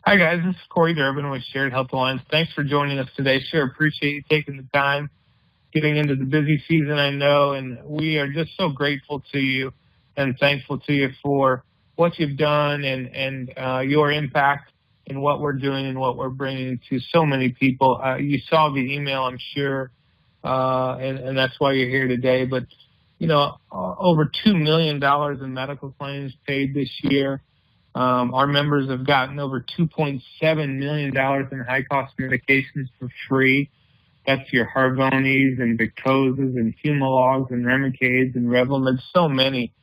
Hi, guys. This is Corey Durbin with Shared Health Alliance. Thanks for joining us today. Sure appreciate you taking the time, getting into the busy season, I know, and we are just so grateful to you and thankful to you for what you've done and your impact in what we're doing and what we're bringing to so many people. You saw the email, I'm sure, and that's why you're here today. But, over $2 million in medical claims paid this year. Our members have gotten over $2.7 million in high-cost medications for free. That's your Harvonies and Victozas and Humalogs and Remicades and Revlimid, so many.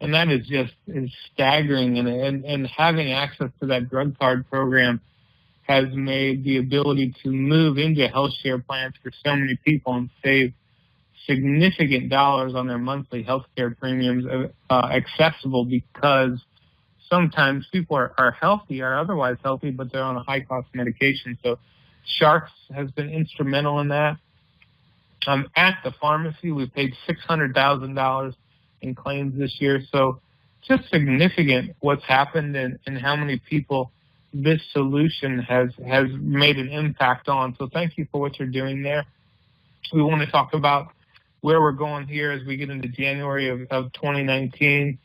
And that is staggering. And having access to that drug card program has made the ability to move into health share plans for so many people and save significant dollars on their monthly health care premiums accessible, because sometimes people are healthy, are otherwise healthy, but they're on a high-cost medication. So Sharks has been instrumental in that. At the pharmacy, we paid $600,000 in claims this year. So just significant what's happened and how many people this solution has made an impact on. So thank you for what you're doing there. We want to talk about where we're going here as we get into January of 2019.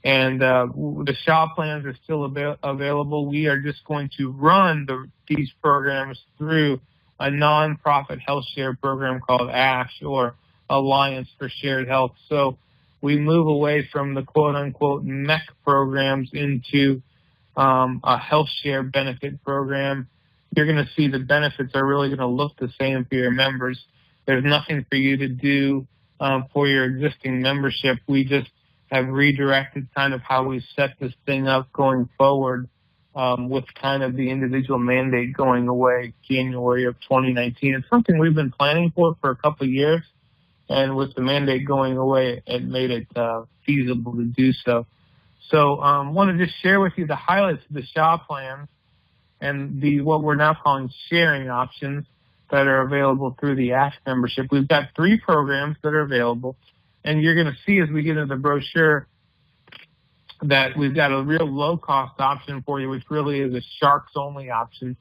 And the SHA plans are still available. We are just going to run these programs through a nonprofit health share program called ASH, or Alliance for Shared Health. So we move away from the quote-unquote MEC programs into a health share benefit program. You're going to see the benefits are really going to look the same for your members. There's nothing for you to do for your existing membership. We just have redirected kind of how we set this thing up going forward, with kind of the individual mandate going away January of 2019. It's something we've been planning for a couple of years, and with the mandate going away, it made it feasible to do so. So want to just share with you the highlights of the SHA plans and what we're now calling sharing options that are available through the ASH membership. We've got 3 programs that are available. And you're going to see as we get into the brochure that we've got a real low-cost option for you, which really is a Sharks-only option.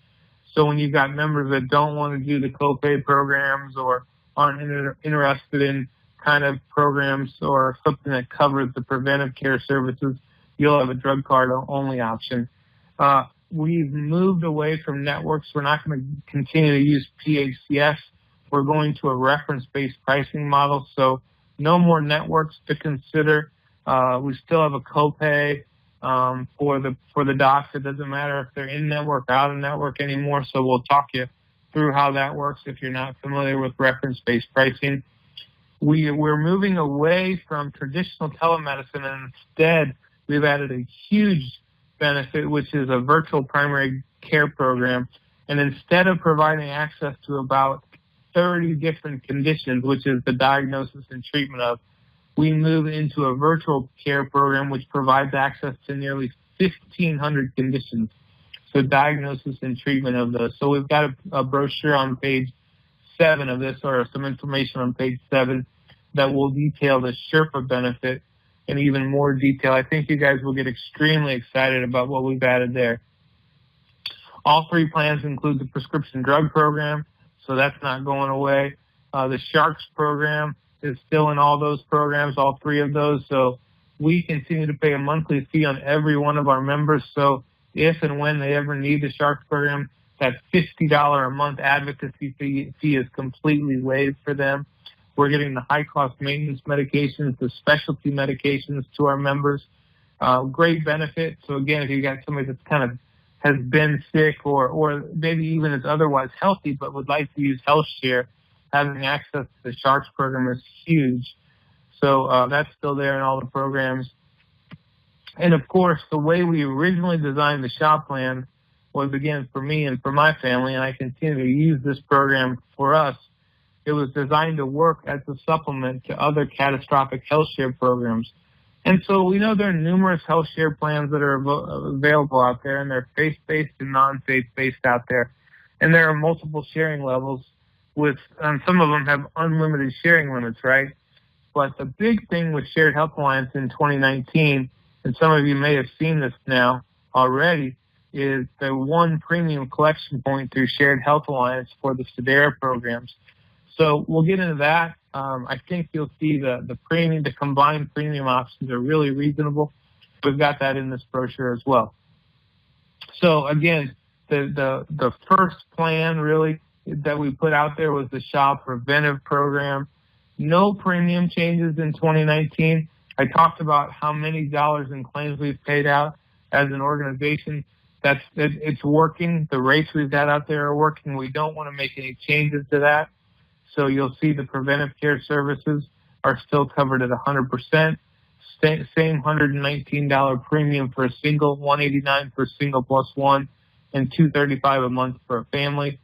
So when you've got members that don't want to do the copay programs or aren't interested in kind of programs or something that covers the preventive care services, you'll have a drug card-only option. We've moved away from networks. We're not going to continue to use PHCS. We're going to a reference-based pricing model. So no more networks to consider. We still have a copay for the docs. It doesn't matter if they're in network or out of network anymore. So we'll talk you through how that works if you're not familiar with reference-based pricing. We're moving away from traditional telemedicine, and instead we've added a huge benefit, which is a virtual primary care program. And instead of providing access to about 30 different conditions, which is the diagnosis and treatment of, we move into a virtual care program which provides access to nearly 1,500 conditions. So diagnosis and treatment of those. So we've got a brochure on page 7 of this, or some information on page 7, that will detail the Sherpa benefit in even more detail. I think you guys will get extremely excited about what we've added there. All 3 plans include the prescription drug program, so that's not going away. The Sharks program is still in all those programs, all 3 of those. So we continue to pay a monthly fee on every one of our members. So if and when they ever need the Sharks program, that $50 a month advocacy fee is completely waived for them. We're getting the high-cost maintenance medications, the specialty medications to our members. Great benefit. So again, if you got somebody that's kind of has been sick or maybe even is otherwise healthy but would like to use health share, having access to the Sharks program is huge. So that's still there in all the programs. And of course, the way we originally designed the SHA plan was, again, for me and for my family, and I continue to use this program for us. It was designed to work as a supplement to other catastrophic health share programs. And so we know there are numerous health share plans that are available out there, and they're faith-based and non-faith-based out there. And there are multiple sharing levels, and some of them have unlimited sharing limits, right? But the big thing with Shared Health Alliance in 2019, and some of you may have seen this now already, is the one premium collection point through Shared Health Alliance for the Sedera programs. So we'll get into that. I think you'll see the combined premium options are really reasonable. We've got that in this brochure as well. So again, the first plan really that we put out there was the SHA preventive program. No premium changes in 2019. I talked about how many dollars in claims we've paid out as an organization. It's working. The rates we've got out there are working. We don't want to make any changes to that. So you'll see the preventive care services are still covered at 100%. Same $119 premium for a single, $189 for a single plus one, and $235 a month for a family.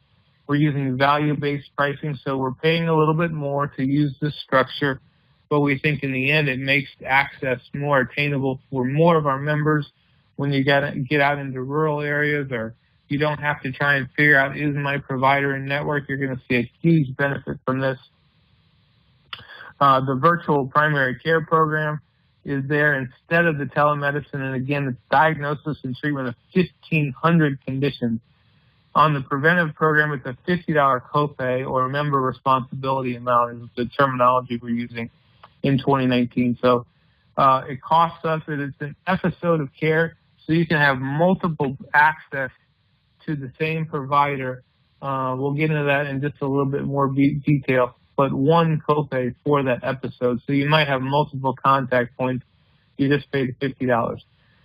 We're using value-based pricing, so we're paying a little bit more to use this structure, but we think in the end it makes access more attainable for more of our members. When you get out into rural areas, or you don't have to try and figure out, is my provider in network, you're going to see a huge benefit from this. The virtual primary care program is there instead of the telemedicine, and again, it's diagnosis and treatment of 1,500 conditions. On the preventive program, it's a $50 copay or member responsibility amount is the terminology we're using in 2019. So it costs us, it's an episode of care, so you can have multiple access to the same provider. We'll get into that in just a little bit more detail, but one copay for that episode. So you might have multiple contact points. You just paid $50.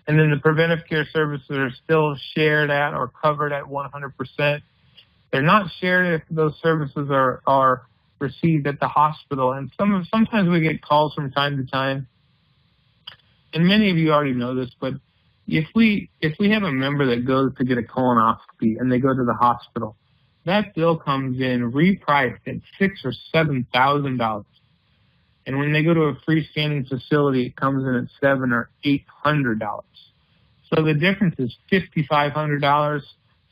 And then the preventive care services are still shared at or covered at 100%. They're not shared if those services are received at the hospital. And sometimes we get calls from time to time. And many of you already know this, but if we have a member that goes to get a colonoscopy and they go to the hospital, that bill comes in repriced at $6,000 or $7,000. And when they go to a freestanding facility, it comes in at $700 or $800. So the difference is $5,500,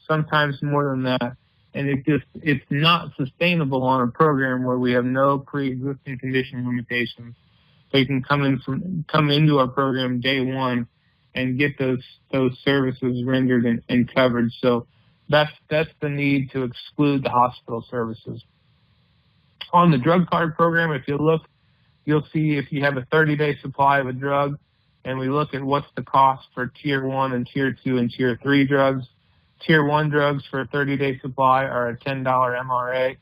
sometimes more than that. And it's not sustainable on a program where we have no pre-existing condition limitations. So you can come into our program day one and get those services rendered and covered. So that's the need to exclude the hospital services. On the drug card program, if you look, you'll see if you have a 30-day supply of a drug, and we look at what's the cost for Tier 1 and Tier 2 and Tier 3 drugs. Tier 1 drugs for a 30-day supply are a $10 MRA.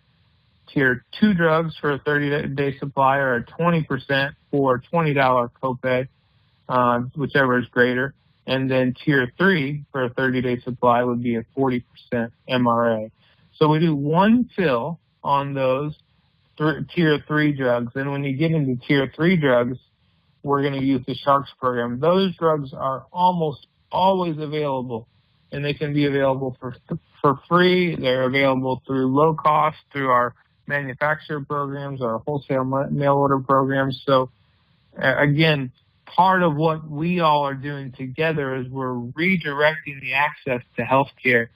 Tier 2 drugs for a 30-day supply are a 20% or $20 copay, whichever is greater. And then Tier 3 for a 30-day supply would be a 40% MRA. So we do one fill on those Tier 3 drugs. And when you get into Tier 3 drugs, we're going to use the Sharks program. Those drugs are almost always available, and they can be available for free. They're available through low cost, through our manufacturer programs, our wholesale mail order programs. So again, part of what we all are doing together is we're redirecting the access to healthcare.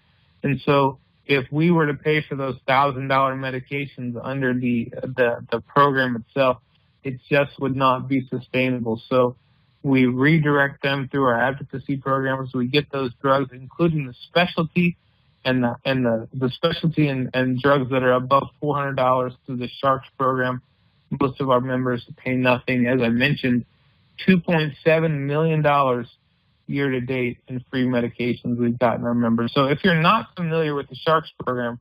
And so if we were to pay for those $1,000 medications under the program itself, it just would not be sustainable. So we redirect them through our advocacy programs. We get those drugs, including the specialty and the specialty and drugs that are above $400 through the Sharks program. Most of our members pay nothing. As I mentioned, $2.7 million year to date in free medications we've gotten our members. So if you're not familiar with the Sharks program,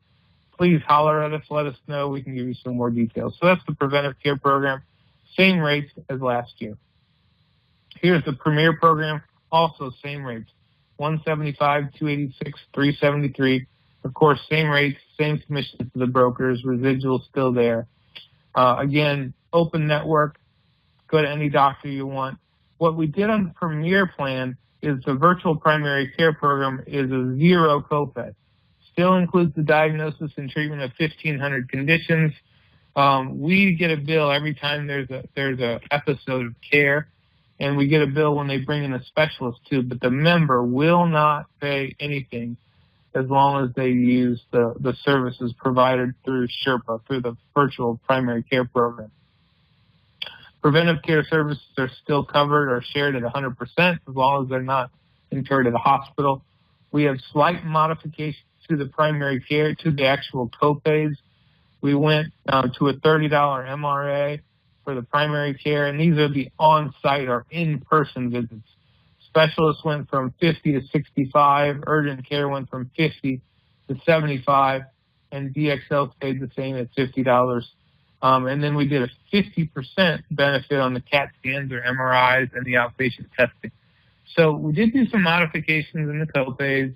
please holler at us, let us know. We can give you some more details. So that's the preventive care program. Same rates as last year. Here's the Premier program, also same rates, $175, $286, $373. Of course, same rates, same commissions to the brokers, residuals still there. Again, open network, go to any doctor you want. What we did on the Premier plan is the virtual primary care program is a zero copay. Still includes the diagnosis and treatment of 1,500 conditions. We get a bill every time there's a episode of care, and we get a bill when they bring in a specialist too, but the member will not pay anything as long as they use the services provided through Sherpa, through the virtual primary care program. Preventive care services are still covered or shared at 100% as long as they're not incurred at a hospital. We have slight modifications to the primary care, to the actual copays. We went to a $30 MRA for the primary care, and these are the on-site or in-person visits. Specialists went from 50 to 65, urgent care went from 50 to 75, and DXL stayed the same at $50. And then we did a 50% benefit on the CAT scans or MRIs and the outpatient testing. So we did do some modifications in the copays.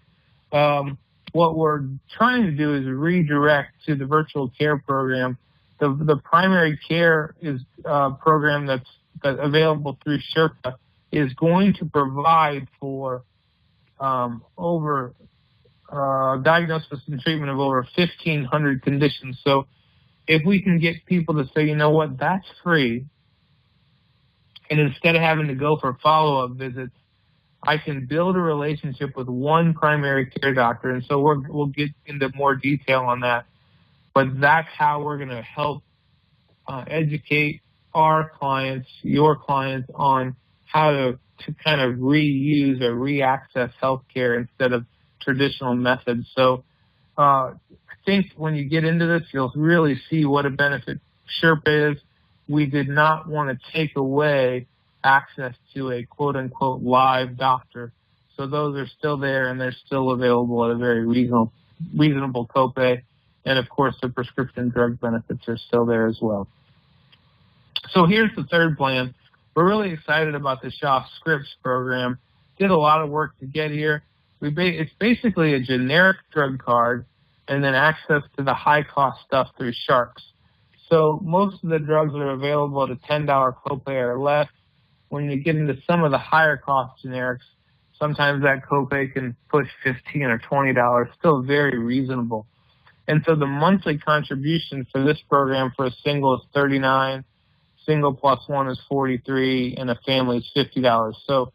What we're trying to do is redirect to the virtual care program. The primary care is program that's available through Sherpa is going to provide for diagnosis and treatment of over 1,500 conditions. So if we can get people to say, you know what, that's free, and instead of having to go for follow-up visits, I can build a relationship with one primary care doctor. And so we'll get into more detail on that. But that's how we're going to help educate our clients, your clients, on how to kind of reuse or re-access healthcare instead of traditional methods. So I think when you get into this, you'll really see what a benefit Sherpa is. We did not want to take away access to a quote-unquote live doctor. So those are still there, and they're still available at a very reasonable copay. And, of course, the prescription drug benefits are still there as well. So here's the third plan. We're really excited about the Shaw Scripts program. Did a lot of work to get here. It's basically a generic drug card and then access to the high-cost stuff through Sharks. So most of the drugs are available at a $10 copay or less. When you get into some of the higher-cost generics, sometimes that copay can push $15 or $20, still very reasonable. And so the monthly contribution for this program for a single is $39, single plus one is $43, and a family is $50. So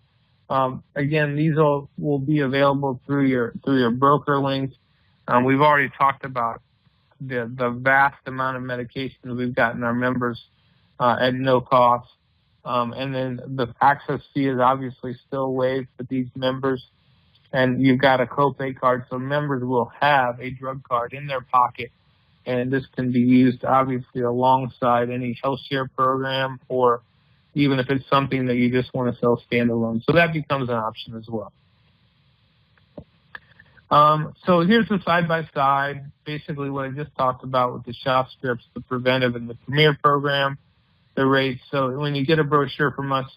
again, these will be available through your broker links. We've already talked about the vast amount of medications we've gotten our members at no cost. And then the access fee is obviously still waived for these members. And you've got a copay card, so members will have a drug card in their pocket. And this can be used, obviously, alongside any health share program, or even if it's something that you just want to sell standalone. So that becomes an option as well. So here's the side-by-side, basically what I just talked about with the Shaw Scripts, the Preventive and the Premier program, the rates. So when you get a brochure from us,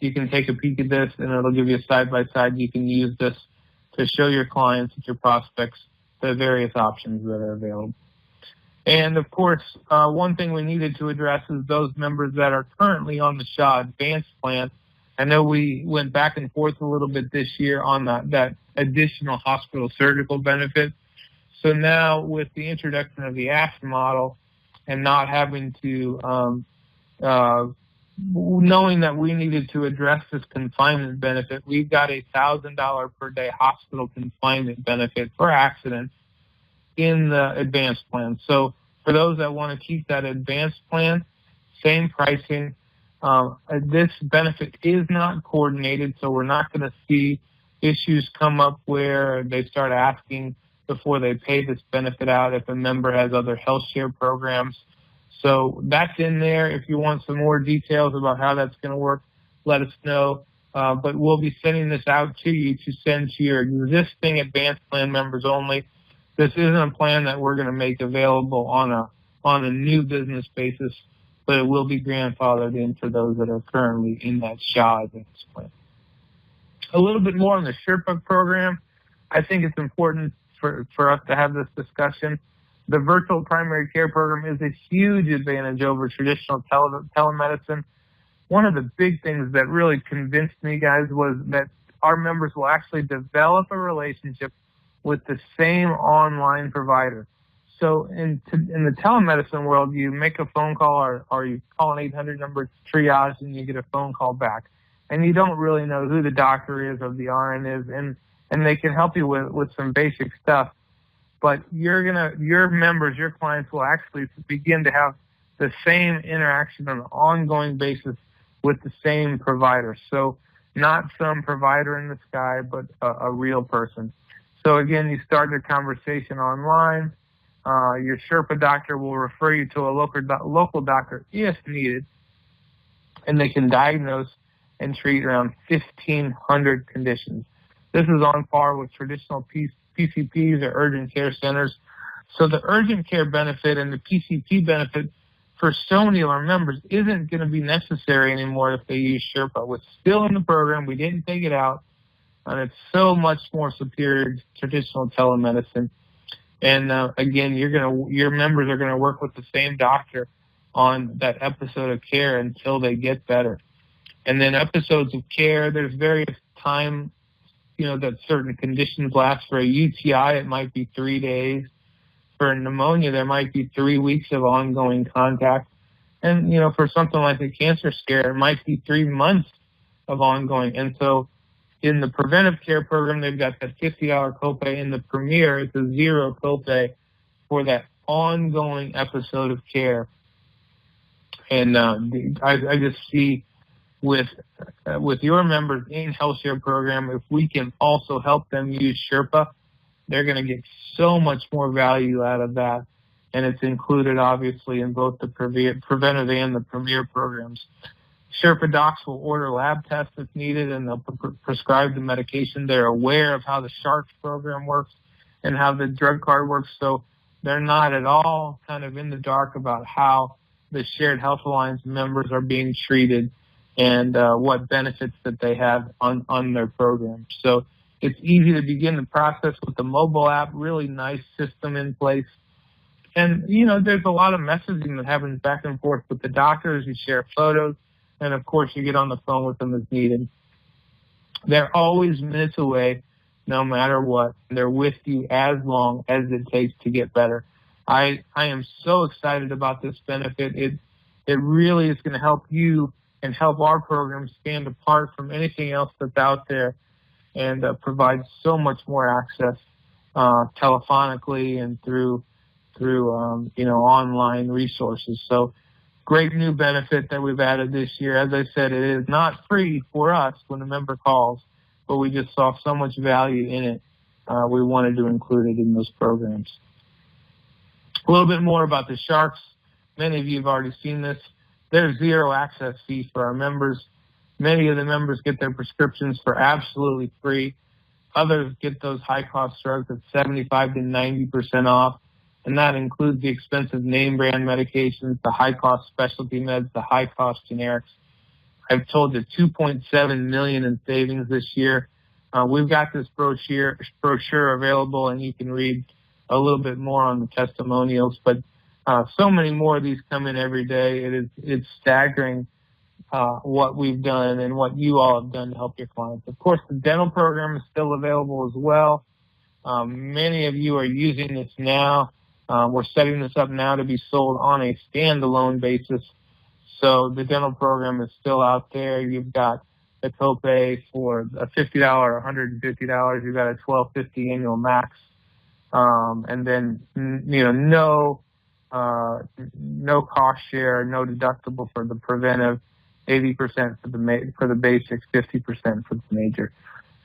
you can take a peek at this, and it'll give you a side-by-side. You can use this to show your clients and your prospects the various options that are available. And, of course, one thing we needed to address is those members that are currently on the Shaw Advanced Plan. I know we went back and forth a little bit this year on that additional hospital surgical benefit. So now with the introduction of the ASH model and not having to knowing that we needed to address this confinement benefit, we've got a $1,000 per day hospital confinement benefit for accidents in the advanced plan. So for those that want to keep that advanced plan, same pricing. This benefit is not coordinated, so we're not going to see issues come up where they start asking before they pay this benefit out if a member has other health share programs. So that's in there. If you want some more details about how that's going to work, let us know. But we'll be sending this out to you to send to your existing advanced plan members only. This isn't a plan that we're going to make available on a new business basis, but it will be grandfathered in for those that are currently in that Shaw Advanced Plan. A little bit more on the Sherpa program. I think it's important for us to have this discussion. The virtual primary care program is a huge advantage over traditional telemedicine. One of the big things that really convinced me, guys, was that our members will actually develop a relationship with the same online provider. So in the telemedicine world, you make a phone call or you call an 800 number, triage, and you get a phone call back. And you don't really know who the doctor is or the RN is, and they can help you with some basic stuff. But your members, your clients will actually begin to have the same interaction on an ongoing basis with the same provider. So not some provider in the sky, but a real person. So again, you start the conversation online. Your Sherpa doctor will refer you to a local doctor if needed, and they can diagnose and treat around 1,500 conditions. This is on par with traditional PCPs or urgent care centers. So the urgent care benefit and the PCP benefit for so many of our members isn't going to be necessary anymore if they use Sherpa. It's still in the program. We didn't take it out, and it's so much more superior to traditional telemedicine. And again, your members are going to work with the same doctor on that episode of care until they get better. And then episodes of care, there's various time, that certain conditions last. For a UTI, it might be 3 days. For pneumonia, there might be 3 weeks of ongoing contact. And, for something like a cancer scare, it might be 3 months of ongoing. And so in the preventive care program, they've got that $50 copay. In the Premier, it's a zero copay for that ongoing episode of care. And I just see with your members in HealthShare program, if we can also help them use Sherpa, they're going to get so much more value out of that. And it's included, obviously, in both the preventive and the Premier programs. Sherpa docs will order lab tests if needed, and they'll prescribe the medication. They're aware of how the SHARPS program works and how the drug card works, so they're not at all kind of in the dark about how the Shared Health Alliance members are being treated and what benefits that they have on their program. So it's easy to begin the process with the mobile app, really nice system in place. And, there's a lot of messaging that happens back and forth with the doctors. You share photos, and, of course, you get on the phone with them as needed. They're always minutes away, no matter what. They're with you as long as it takes to get better. I am so excited about this benefit. It really is going to help you and help our program stand apart from anything else that's out there, and provide so much more access telephonically and through online resources. So great new benefit that we've added this year. As I said, it is not free for us when a member calls, but we just saw so much value in it. We wanted to include it in those programs. A little bit more about the Sharks. Many of you have already seen this. There's zero access fees for our members. Many of the members get their prescriptions for absolutely free. Others get those high-cost drugs at 75 to 90% off, and that includes the expensive name-brand medications, the high-cost specialty meds, the high-cost generics. I've told you $2.7 million in savings this year. We've got this brochure available, and you can read a little bit more on the testimonials. But so many more of these come in every day. It's staggering what we've done and what you all have done to help your clients. Of course, the dental program is still available as well. Many of you are using this now. We're setting this up now to be sold on a standalone basis. So the dental program is still out there. You've got the copay for a $50 or $150. You've got a $1,250 annual max. And then, no cost share, no deductible for the preventive, 80% for the basics, 50% for the major.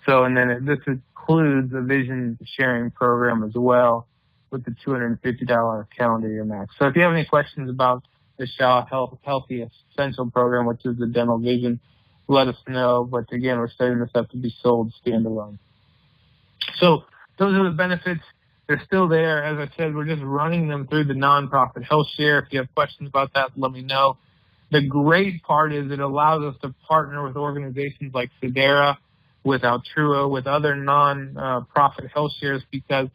So, and then this includes a vision sharing program as well with the $250 calendar year max. So if you have any questions about the Shaw Healthy Essential program, which is the dental vision, let us know. But again, we're setting this up to be sold standalone. So those are the benefits. They're still there. As I said, we're just running them through the nonprofit health share. If you have questions about that, let me know. The great part is it allows us to partner with organizations like Sedera, with Altrua, with other non-profit health shares, because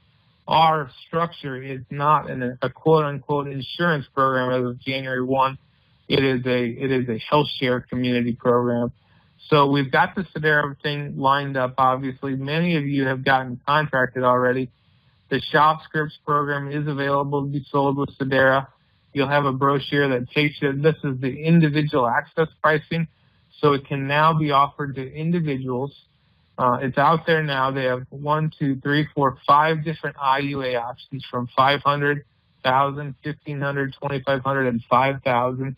our structure is not a quote-unquote insurance program as of January 1. It is a health share community program. So we've got the Sedera thing lined up, obviously. Many of you have gotten contracted already. The Shop Scripts program is available to be sold with Sedera. You'll have a brochure that takes you. This is the individual access pricing, so it can now be offered to individuals. It's out there now. They have 5 different IUA options from 500, 1,000, 1,500, 2,500, and 5,000.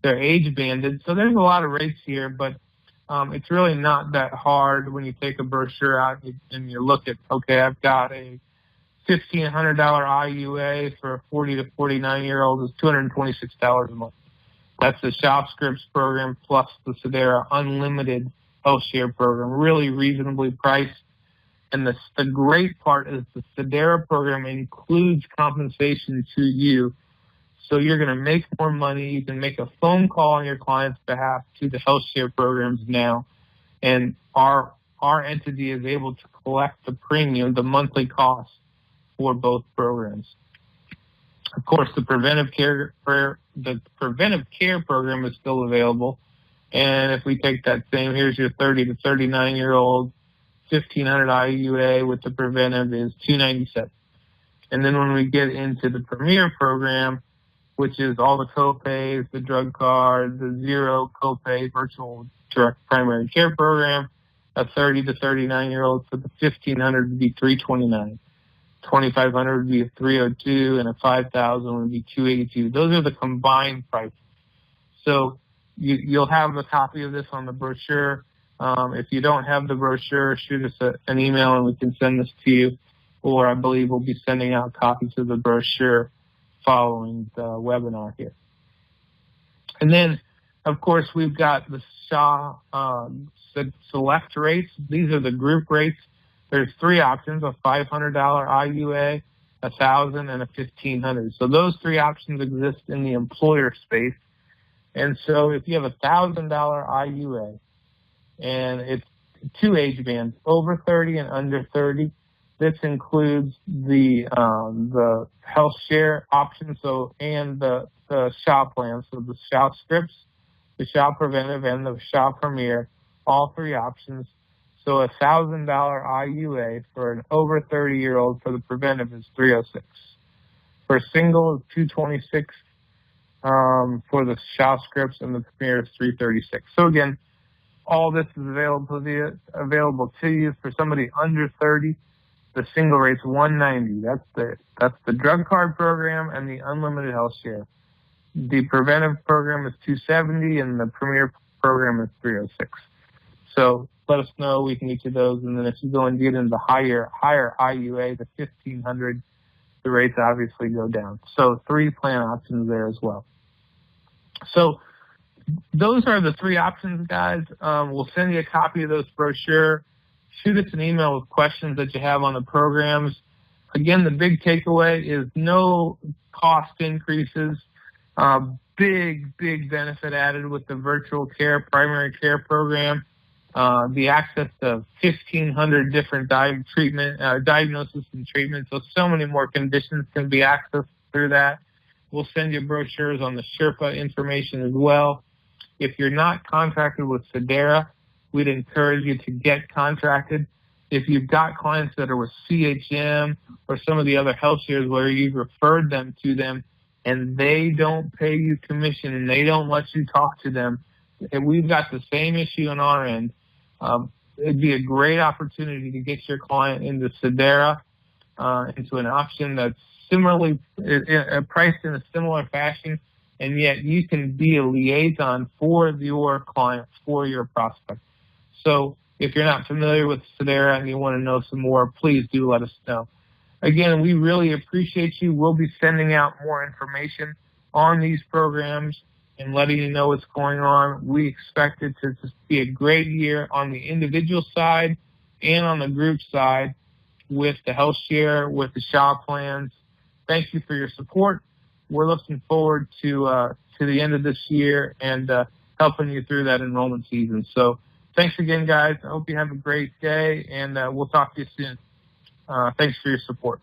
They're age banded, so there's a lot of rates here, but It's really not that hard when you take a brochure out and you look at, okay, I've got a $1,500 IUA for a 40 to 49-year-old is $226 a month. That's the Shop Scripts program plus the Sedera Unlimited Health Share program, really reasonably priced. And the great part is the Sedera program includes compensation to you. So you're going to make more money. You can make a phone call on your client's behalf to the health share programs now. And our entity is able to collect the premium, the monthly cost for both programs. Of course, the preventive care program is still available. And if we take that same, here's your 30 to 39-year-old, 1,500 IUA with the preventive is $297. And then when we get into the Premier program, which is all the copays, the drug card, the zero copay virtual direct primary care program, a 30 to 39-year-old for the 1,500 would be $329. 2,500 would be $302, and a 5,000 would be $282. Those are the combined prices. So you'll have a copy of this on the brochure. If you don't have the brochure, shoot us an email and we can send this to you. Or I believe we'll be sending out copies of the brochure following the webinar here. And then, of course, we've got the SHA select rates. These are the group rates. There's three options, a $500 IUA, $1,000, and a $1,500. So those three options exist in the employer space. And so if you have a $1,000 IUA, and it's two age bands, over 30 and under 30, this includes the health share option, and the SHA plan, so the SHA Scripts, the SHA Preventive, and the SHA Premier, all three options. So a $1,000 IUA for an over 30-year-old for the preventive is $306. For a single, $226 for the SHA Scripts, and the Premier is $336. So again, all this is available to you. For somebody under 30, the single rate's $190. That's the drug card program and the unlimited health share. The preventive program is $270, and the Premier program is $306. So let us know. We can get you those. And then if you go and get into the higher IUA, the $1,500, the rates obviously go down. So three plan options there as well. So those are the three options, guys. We'll send you a copy of those brochure. Shoot us an email with questions that you have on the programs. Again, the big takeaway is no cost increases. Big benefit added with the virtual care, primary care program. The access to 1,500 different diagnoses and treatments. So many more conditions can be accessed through that. We'll send you brochures on the Sherpa information as well. If you're not contracted with Sedera, we'd encourage you to get contracted. If you've got clients that are with CHM or some of the other health shares where you've referred them to them and they don't pay you commission and they don't let you talk to them, and we've got the same issue on our end, it'd be a great opportunity to get your client into Sedera, into an option that's similarly priced in a similar fashion, and yet you can be a liaison for your clients, for your prospect. So if you're not familiar with Sedera and you want to know some more, please do let us know. Again, we really appreciate you. We'll be sending out more information on these programs and letting you know what's going on. We expect it to just be a great year on the individual side and on the group side with the health share, with the SHA plans. Thank you for your support. We're looking forward to the end of this year and helping you through that enrollment season. So thanks again, guys. I hope you have a great day, and we'll talk to you soon. Thanks for your support.